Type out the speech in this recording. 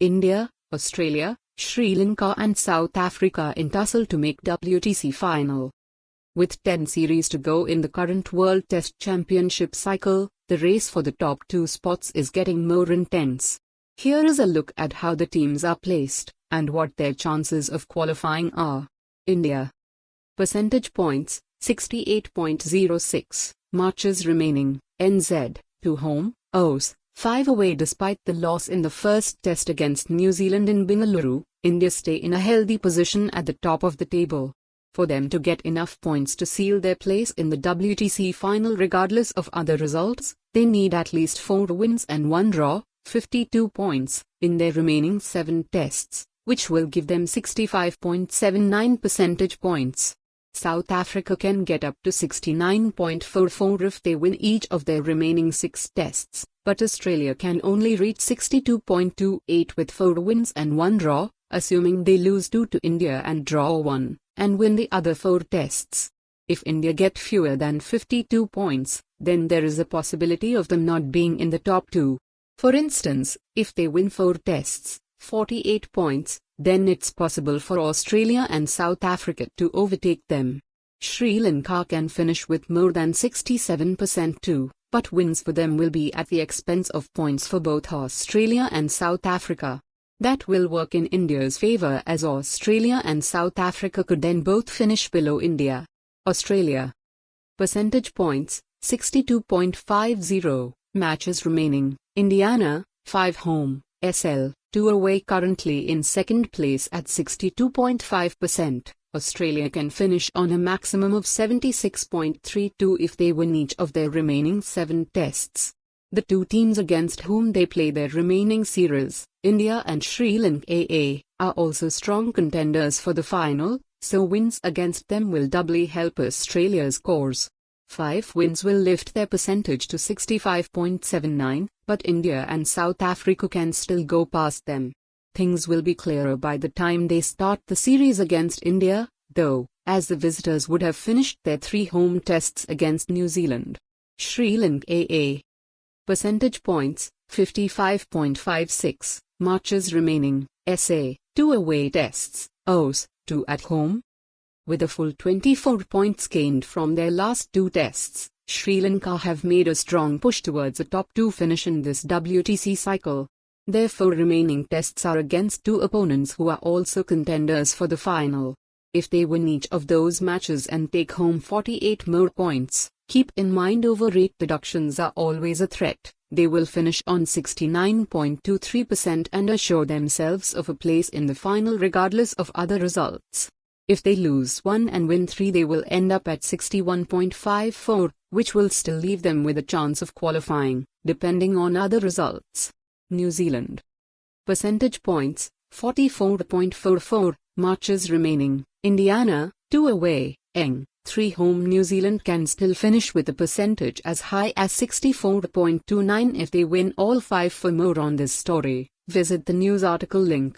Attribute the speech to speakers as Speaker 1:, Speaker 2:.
Speaker 1: India, Australia, Sri Lanka and South Africa in tussle to make WTC final. With 10 series to go in the current World Test Championship cycle, the race for the top 2 spots is getting more intense. Here is a look at how the teams are placed, and what their chances of qualifying are. India. Percentage points, 68.06, matches remaining, NZ, 2 home, Aus, 5 away. Despite the loss in the first test against New Zealand in Bengaluru, India stay in a healthy position at the top of the table. For them to get enough points to seal their place in the WTC final regardless of other results, they need at least 4 wins and 1 draw, 52 points, in their remaining 7 tests, which will give them 65.79 percentage points. South Africa can get up to 69.44 if they win each of their remaining 6 tests, but Australia can only reach 62.28 with 4 wins and 1 draw, assuming they lose 2 to India and draw 1, and win the other 4 tests. If India get fewer than 52 points, then there is a possibility of them not being in the top 2. For instance, if they win 4 tests, 48 points, then it's possible for Australia and South Africa to overtake them. Sri Lanka can finish with more than 67% too, but wins for them will be at the expense of points for both Australia and South Africa. That will work in India's favour, as Australia and South Africa could then both finish below India. Australia. Percentage points, 62.50, matches remaining, Indiana, 5 home, SL, 2 away. Currently in second place at 62.5%, Australia can finish on a maximum of 76.32 if they win each of their remaining 7 tests. The 2 teams against whom they play their remaining series, India and Sri Lanka, are also strong contenders for the final, so wins against them will doubly help Australia's cause. 5 wins will lift their percentage to 65.79, but India and South Africa can still go past them. Things will be clearer by the time they start the series against India, though, as the visitors would have finished their 3 home tests against New Zealand. Sri Lanka. Percentage points, 55.56, matches remaining, SA, 2 away tests, Aus, 2 at home. With a full 24 points gained from their last 2 tests, Sri Lanka have made a strong push towards a top 2 finish in this WTC cycle. Their 4 remaining tests are against 2 opponents who are also contenders for the final. If they win each of those matches and take home 48 more points, keep in mind over-rate deductions are always a threat. They will finish on 69.23% and assure themselves of a place in the final regardless of other results. If they lose 1 and win 3, they will end up at 61.54, which will still leave them with a chance of qualifying, depending on other results. New Zealand. Percentage points, 44.44, matches remaining, Indiana, 2 away, 3 home. New Zealand can still finish with a percentage as high as 64.29 if they win all 5. For more on this story, visit the news article link.